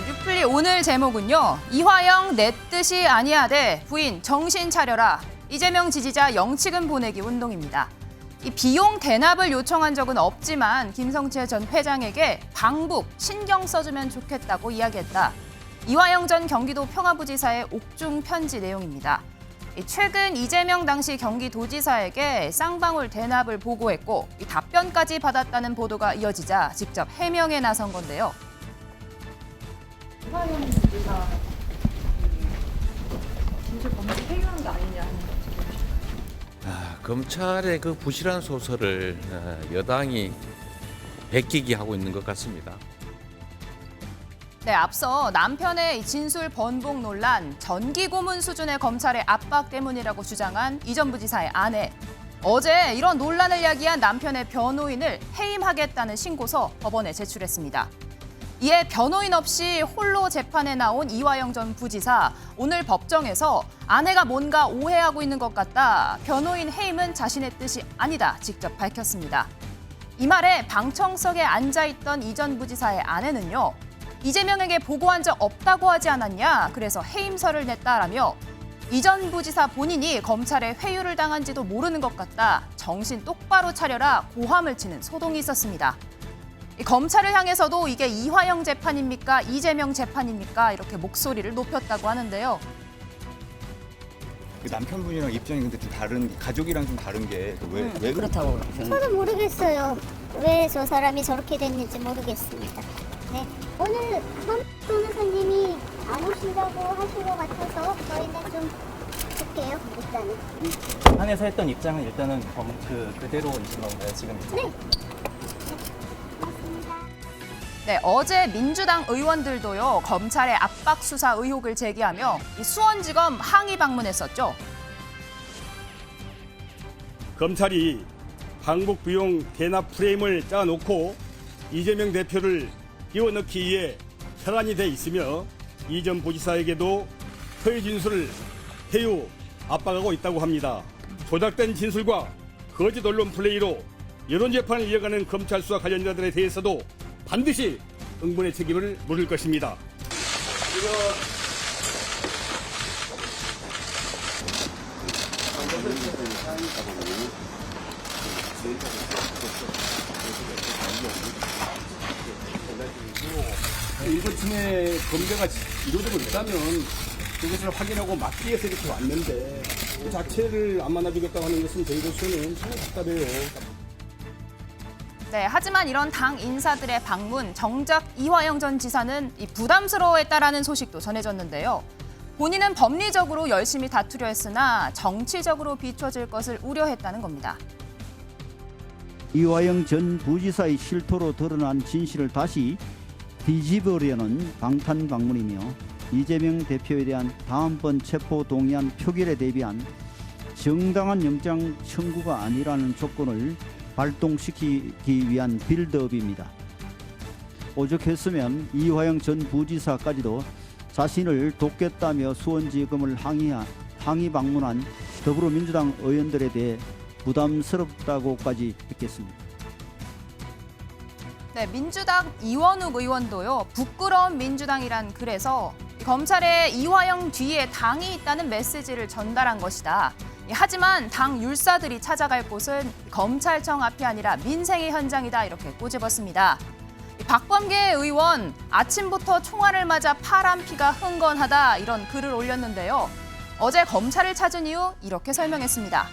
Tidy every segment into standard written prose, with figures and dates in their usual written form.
뉴플리 오늘 제목은요. 이화영 내 뜻이 아니야 돼. 부인 정신 차려라. 이재명 지지자 영치금 보내기 운동입니다. 이 비용 대납을 요청한 적은 없지만 김성태 전 회장에게 방북 신경 써주면 좋겠다고 이야기했다. 이화영 전 경기도 평화부지사의 옥중 편지 내용입니다. 최근 이재명 당시 경기도지사에게 쌍방울 대납을 보고했고 이 답변까지 받았다는 보도가 이어지자 직접 해명에 나선 건데요. 이화영 지사 진실 범죄 회유한 거 아니냐 하는 거죠. 검찰의 그 부실한 소설을 여당이 베끼기 하고 있는 것 같습니다. 네, 앞서 남편의 진술 번복 논란, 전기 고문 수준의 검찰의 압박 때문이라고 주장한 이 전 부지사의 아내. 어제 이런 논란을 야기한 남편의 변호인을 해임하겠다는 신고서 법원에 제출했습니다. 이에 변호인 없이 홀로 재판에 나온 이화영 전 부지사, 오늘 법정에서 아내가 뭔가 오해하고 있는 것 같다. 변호인 해임은 자신의 뜻이 아니다. 직접 밝혔습니다. 이 말에 방청석에 앉아있던 이 전 부지사의 아내는요. 이재명에게 보고한 적 없다고 하지 않았냐. 그래서 해임서를 냈다라며 이 전 부지사 본인이 검찰에 회유를 당한지도 모르는 것 같다. 정신 똑바로 차려라. 고함을 치는 소동이 있었습니다. 검찰을 향해서도 이게 이화영 재판입니까? 이재명 재판입니까? 이렇게 목소리를 높였다고 하는데요. 그 남편분이랑 입장이 근데 좀 다른, 가족이랑 좀 다른 게 왜 그렇다고 저는 모르겠어요. 왜 저 사람이 저렇게 됐는지 모르겠습니다. 네. 오늘 선 변호사님이 안 오신다고 하신 것 같아서 저희는 좀 볼게요. 일단은. 안에서 했던 입장은 일단은 그대로이신 건가요, 지금? 네. 네, 어제 민주당 의원들도요. 검찰의 압박 수사 의혹을 제기하며 이 수원지검 항의 방문했었죠. 검찰이 방북 비용 대납 프레임을 짜놓고 이재명 대표를 끼워넣기 위해 혈안이 돼 있으며 이 전 부지사에게도 허위 진술을 해유 압박하고 있다고 합니다. 조작된 진술과 거짓 언론 플레이로 여론 재판을 이어가는 검찰 수사 관련자들에 대해서도 반드시 응분의 책임을 물을 것입니다. 인권 침해 범죄가 이루어지고 있다면 그것을 확인하고 막기 위해서 이렇게 왔는데 그 자체를 안 만나주겠다고 하는 것은 저희로서는 정말 답답해요. 네, 하지만 이런 당 인사들의 방문, 정작 이화영 전 지사는 부담스러워했다라는 소식도 전해졌는데요. 본인은 법리적으로 열심히 다투려 했으나 정치적으로 비춰질 것을 우려했다는 겁니다. 이화영 전 부지사의 실토로 드러난 진실을 다시 뒤집으려는 방탄 방문이며 이재명 대표에 대한 다음번 체포 동의안 표결에 대비한 정당한 영장 청구가 아니라는 조건을 발동시키기 위한 빌드업입니다. 오죽했으면 이화영 전 부지사까지도 자신을 돕겠다며 수원지검을 항의 방문한 더불어민주당 의원들에 대해 부담스럽다고까지 했겠습니다. 네, 민주당 이원욱 의원도요. 부끄러운 민주당이란 글에서 검찰에 이화영 뒤에 당이 있다는 메시지를 전달한 것이다. 하지만 당 율사들이 찾아갈 곳은 검찰청 앞이 아니라 민생의 현장이다. 이렇게 꼬집었습니다. 박범계 의원, 아침부터 총알을 맞아 파란 피가 흥건하다. 이런 글을 올렸는데요. 어제 검찰을 찾은 이후 이렇게 설명했습니다.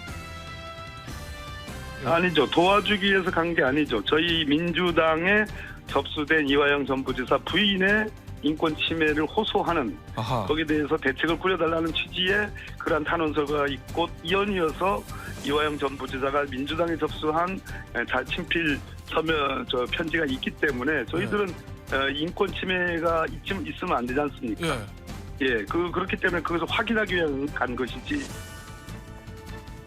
아니죠. 도와주기 위해서 간 게 아니죠. 저희 민주당에 접수된 이화영 전 부지사 부인의 인권 침해를 호소하는 거기에 대해서 대책을 꾸려달라는 취지의 그러한 탄원서가 있고 이연이어서 이화영 전 부지사가 민주당에 접수한 친필 서면 편지가 있기 때문에 저희들은 인권 침해가 있으면 안 되지 않습니까? 예, 그렇기 때문에 그것을 확인하기 위해 간 것이지.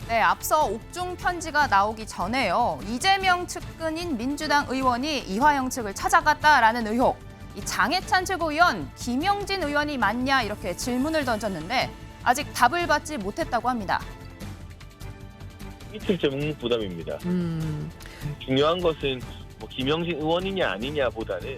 네, 앞서 옥중 편지가 나오기 전에요. 이재명 측근인 민주당 의원이 이화영 측을 찾아갔다라는 의혹. 이 장해찬 최고위원, 김영진 의원이 맞냐 이렇게 질문을 던졌는데 아직 답을 받지 못했다고 합니다. 이틀 좀 부담입니다. 중요한 것은 김영진 의원이냐 아니냐보다는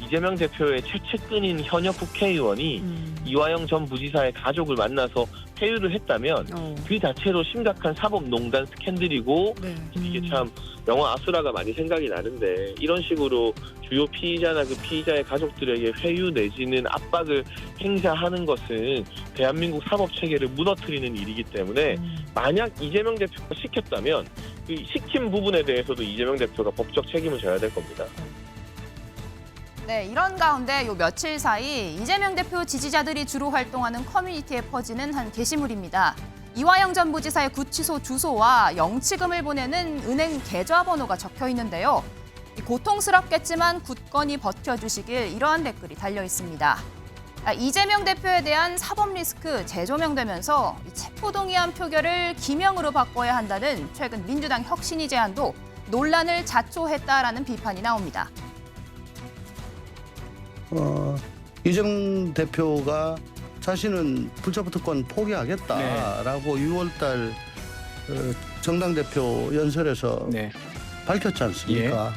이재명 대표의 최측근인 현역 국회의원이 이화영 전 부지사의 가족을 만나서 회유를 했다면 그 자체로 심각한 사법농단 스캔들이고 이게 참 영화 아수라가 많이 생각이 나는데 이런 식으로 주요 피의자나 그 피의자의 가족들에게 회유 내지는 압박을 행사하는 것은 대한민국 사법체계를 무너뜨리는 일이기 때문에 만약 이재명 대표가 시켰다면 그 시킨 부분에 대해서도 이재명 대표가 법적 책임을 져야 될 겁니다. 네, 이런 가운데 요 며칠 사이 이재명 대표 지지자들이 주로 활동하는 커뮤니티에 퍼지는 한 게시물입니다. 이화영 전 부지사의 구치소 주소와 영치금을 보내는 은행 계좌번호가 적혀 있는데요. 고통스럽겠지만 굳건히 버텨주시길 이러한 댓글이 달려 있습니다. 이재명 대표에 대한 사법 리스크 재조명되면서 체포동의안 표결을 기명으로 바꿔야 한다는 최근 민주당 혁신위 제안도 논란을 자초했다라는 비판이 나옵니다. 이재명 대표가 자신은 불체포 특권 포기하겠다라고 6월달 정당 대표 연설에서 밝혔지 않습니까?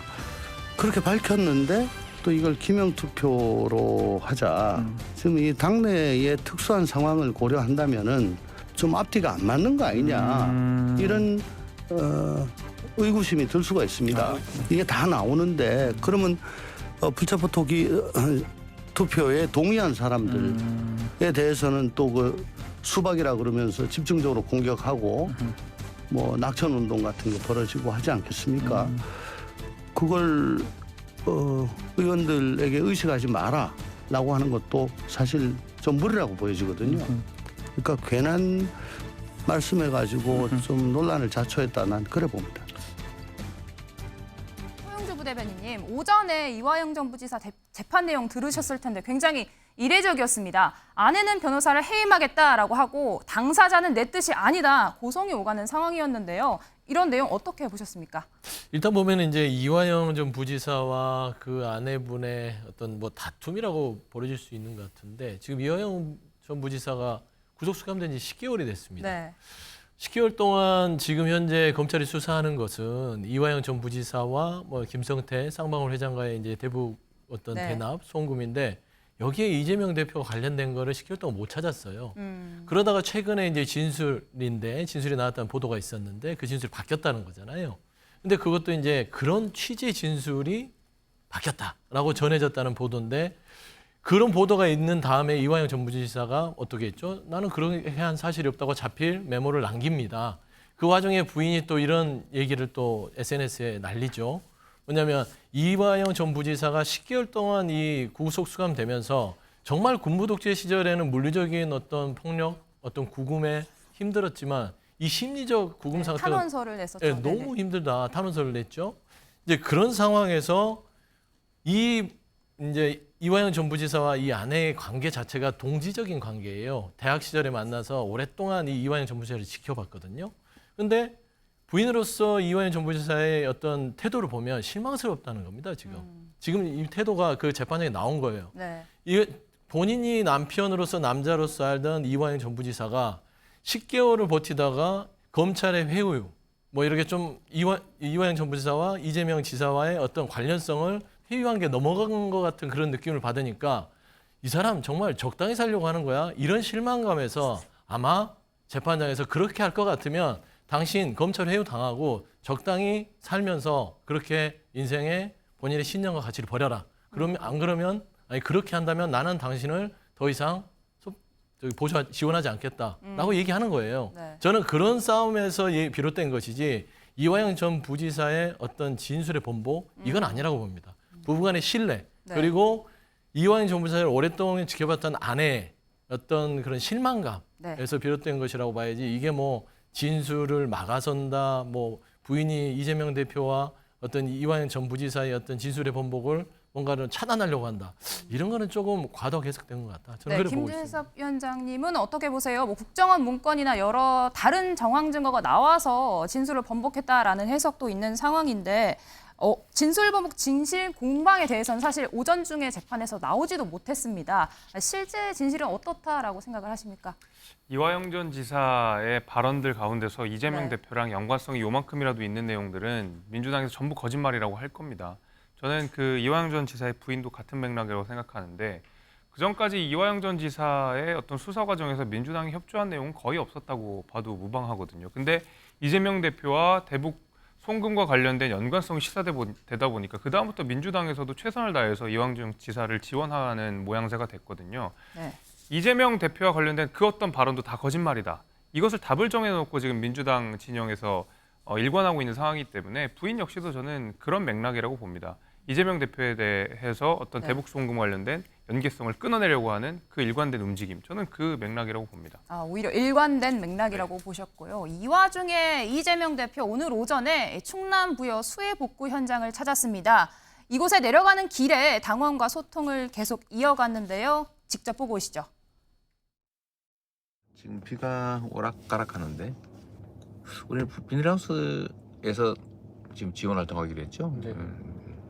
그렇게 밝혔는데 또 이걸 기명 투표로 하자. 지금 이 당내의 특수한 상황을 고려한다면은 좀 앞뒤가 안 맞는 거 아니냐 이런 의구심이 들 수가 있습니다. 이게 다 나오는데 그러면 불체포 투표에 동의한 사람들에 대해서는 또 그 수박이라 그러면서 집중적으로 공격하고 뭐 낙천 운동 같은 게 벌어지고 하지 않겠습니까? 그걸 의원들에게 의식하지 마라라고 하는 것도 사실 좀 무리라고 보여지거든요. 그러니까 괜한 말씀해가지고 좀 논란을 자초했다 난 그래 봅니다. 소영주 부대변인님, 오전에 이화영 전 부지사 재판 내용 들으셨을 텐데 굉장히 이례적이었습니다. 아내는 변호사를 해임하겠다라고 하고 당사자는 내 뜻이 아니다 고성이 오가는 상황이었는데요. 이런 내용 어떻게 보셨습니까? 일단 보면 이제 이화영 전 부지사와 그 아내분의 어떤 뭐 다툼이라고 벌어질 수 있는 것 같은데 지금 이화영 전 부지사가 구속 수감된 지 10개월이 됐습니다. 네. 10개월 동안 지금 현재 검찰이 수사하는 것은 이화영 전 부지사와 뭐 김성태 쌍방울 회장과의 이제 대북 어떤 대납 송금인데 여기에 이재명 대표가 관련된 거를 10개월 동안 못 찾았어요. 그러다가 최근에 이제 진술이 나왔다는 보도가 있었는데 그 진술이 바뀌었다는 거잖아요. 근데 그것도 이제 그런 취지의 진술이 바뀌었다라고 전해졌다는 보도인데 그런 보도가 있는 다음에 이화영 전 부지사가 어떻게 했죠? 나는 그렇게 한 사실이 없다고 자필 메모를 남깁니다. 그 와중에 부인이 또 이런 얘기를 또 SNS에 날리죠. 뭐냐면 이화영 전 부지사가 10개월 동안 이 구속 수감되면서 정말 군부 독재 시절에는 물리적인 어떤 폭력, 어떤 구금에 힘들었지만 이 심리적 구금 상태가 탄원서를 냈었죠. 너무 힘들다. 탄원서를 냈죠. 이제 그런 상황에서 이제 이화영 전 부지사와 이 아내의 관계 자체가 동지적인 관계예요. 대학 시절에 만나서 오랫동안 이 이화영 전 부지사를 지켜봤거든요. 근데 부인으로서 이화영 전 부지사의 어떤 태도를 보면 실망스럽다는 겁니다. 지금 이 태도가 그 재판장에 나온 거예요. 네. 본인이 남편으로서 남자로서 알던 이화영 전 부지사가 10개월을 버티다가 검찰의 회유, 뭐 이렇게 좀 이화영 전 부지사와 이재명 지사와의 어떤 관련성을 회유한 게 넘어간 것 같은 그런 느낌을 받으니까 이 사람 정말 적당히 살려고 하는 거야. 이런 실망감에서 아마 재판장에서 그렇게 할 것 같으면 당신 검찰 회유 당하고 적당히 살면서 그렇게 인생에 본인의 신념과 가치를 버려라. 그러면 안 그러면 아니 그렇게 한다면 나는 당신을 더 이상 지원하지 않겠다라고 얘기하는 거예요. 네. 저는 그런 싸움에서 비롯된 것이지 이화영 전 부지사의 어떤 진술의 번복 이건 아니라고 봅니다. 부부간의 신뢰 그리고 이화영 전 부지사를 오랫동안 지켜봤던 아내의 어떤 그런 실망감에서 비롯된 것이라고 봐야지 이게 뭐 진술을 막아선다, 뭐 부인이 이재명 대표와 어떤 이화영 전 부지사의 어떤 진술의 번복을 뭔가를 차단하려고 한다. 이런 거는 조금 과도하게 해석된 것 같다. 저는 그렇게 보고 있습니다. 김준섭 위원장님은 어떻게 보세요? 뭐 국정원 문건이나 여러 다른 정황 증거가 나와서 진술을 번복했다라는 해석도 있는 상황인데 진술 번복, 진실 공방에 대해서는 사실 오전 중에 재판에서 나오지도 못했습니다. 실제 진실은 어떻다라고 생각을 하십니까? 이화영 전 지사의 발언들 가운데서 이재명 대표랑 연관성이 요만큼이라도 있는 내용들은 민주당에서 전부 거짓말이라고 할 겁니다. 저는 그 이화영 전 지사의 부인도 같은 맥락이라고 생각하는데 그 전까지 이화영 전 지사의 어떤 수사 과정에서 민주당이 협조한 내용은 거의 없었다고 봐도 무방하거든요. 근데 이재명 대표와 대북 송금과 관련된 연관성이 시사되다 보니까 그 다음부터 민주당에서도 최선을 다해서 이화영 지사를 지원하는 모양새가 됐거든요. 네. 이재명 대표와 관련된 그 어떤 발언도 다 거짓말이다. 이것을 답을 정해놓고 지금 민주당 진영에서 일관하고 있는 상황이기 때문에 부인 역시도 저는 그런 맥락이라고 봅니다. 이재명 대표에 대해서 어떤 네. 대북 송금 관련된 연계성을 끊어내려고 하는 그 일관된 움직임, 저는 그 맥락이라고 봅니다. 오히려 일관된 맥락이라고 보셨고요. 이 와중에 이재명 대표 오늘 오전에 충남 부여 수해 복구 현장을 찾았습니다. 이곳에 내려가는 길에 당원과 소통을 계속 이어갔는데요. 직접 보고 오시죠. 지금 비가 오락가락하는데 우리는 비닐하우스에서 지금 지원 활동하기로 했죠.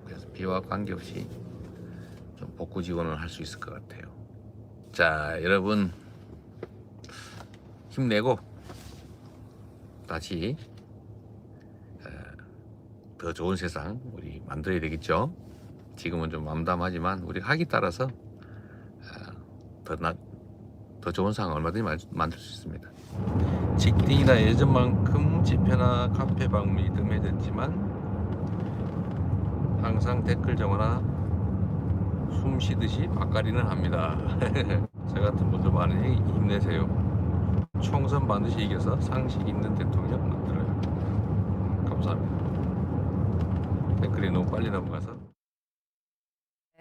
그래서 비와 관계없이 좀 복구 지원을 할 수 있을 것 같아요. 자, 여러분 힘내고 다시 더 좋은 세상 우리 만들어야 되겠죠. 지금은 좀 암담하지만 우리 학이 따라서 더 좋은 상황 얼마든지 만들 수 있습니다. 직딩이나 예전만큼 집회나 카페 방문이 뜸해졌지만 항상 댓글 적거나 숨 쉬듯이 막가리는 합니다. 저 같은 분들 많으니 힘내세요. 총선 반드시 이겨서 상식 있는 대통령 만들어요. 감사합니다. 댓글이 너무 빨리 넘어가서.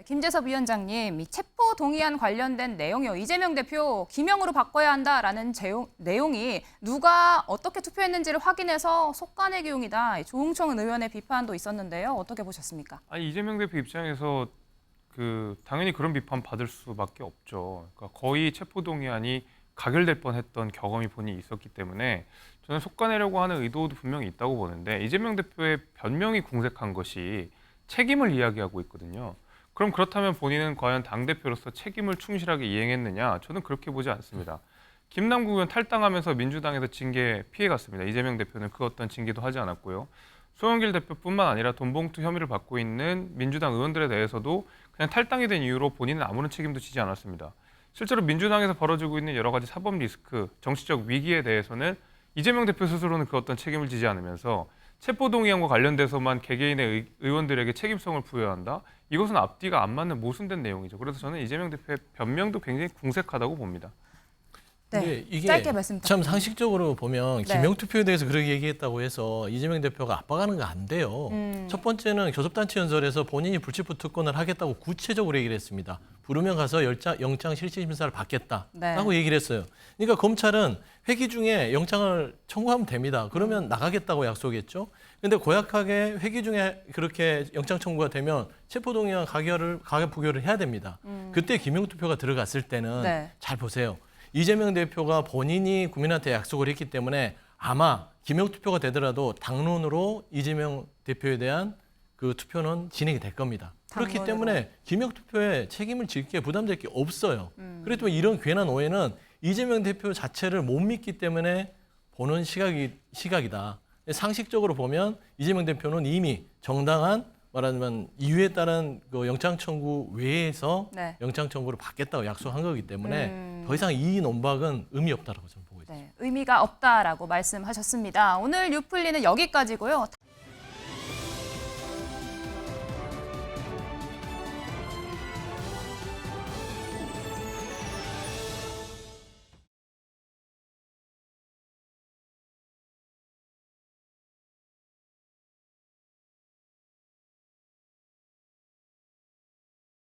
김재섭 위원장님, 이 체포 동의안 관련된 내용이요. 이재명 대표 기명으로 바꿔야 한다라는 내용이 누가 어떻게 투표했는지를 확인해서 속간의 기용이다. 조응천 의원의 비판도 있었는데요. 어떻게 보셨습니까? 아니, 이재명 대표 입장에서 당연히 그런 비판 받을 수밖에 없죠. 그러니까 거의 체포 동의안이 가결될 뻔했던 경험이 본인이 있었기 때문에 저는 속가내려고 하는 의도도 분명히 있다고 보는데 이재명 대표의 변명이 궁색한 것이 책임을 이야기하고 있거든요. 그럼 그렇다면 본인은 과연 당대표로서 책임을 충실하게 이행했느냐? 저는 그렇게 보지 않습니다. 김남국 의원 탈당하면서 민주당에서 징계 피해갔습니다. 이재명 대표는 그 어떤 징계도 하지 않았고요. 송영길 대표뿐만 아니라 돈봉투 혐의를 받고 있는 민주당 의원들에 대해서도 그냥 탈당이 된 이유로 본인은 아무런 책임도 지지 않았습니다. 실제로 민주당에서 벌어지고 있는 여러 가지 사법 리스크, 정치적 위기에 대해서는 이재명 대표 스스로는 그 어떤 책임을 지지 않으면서 체포동의안과 관련돼서만 개개인의 의원들에게 책임성을 부여한다? 이것은 앞뒤가 안 맞는 모순된 내용이죠. 그래서 저는 이재명 대표의 변명도 굉장히 궁색하다고 봅니다. 네, 이게 짧게 말씀 참 상식적으로 보면 네. 기명투표에 대해서 그렇게 얘기했다고 해서 이재명 대표가 압박하는 거 안 돼요. 첫 번째는 교섭단체 연설에서 본인이 불체포 특권을 하겠다고 구체적으로 얘기를 했습니다. 부르면 가서 영장 실질심사를 받겠다라고 네. 얘기를 했어요. 그러니까 검찰은 회기 중에 영장을 청구하면 됩니다. 그러면 나가겠다고 약속했죠. 그런데 고약하게 회기 중에 그렇게 영장 청구가 되면 체포동의안 가결 부결을 해야 됩니다. 그때 기명투표가 들어갔을 때는 네. 잘 보세요. 이재명 대표가 본인이 국민한테 약속을 했기 때문에 아마 기명투표가 되더라도 당론으로 이재명 대표에 대한 그 투표는 진행이 될 겁니다. 그렇기 당론으로. 때문에 기명투표에 책임을 질 게 부담될 게 없어요. 그렇지만 이런 괜한 오해는 이재명 대표 자체를 못 믿기 때문에 보는 시각이다. 상식적으로 보면 이재명 대표는 이미 정당한 말하자면 이유에 따른 그 영장 청구 외에서 네. 영장 청구를 받겠다고 약속한 거기 때문에 더 이상 이 논박은 의미 없다라고 저는 보고 있습니다. 네, 의미가 없다라고 말씀하셨습니다. 오늘 뉴플리는 여기까지고요.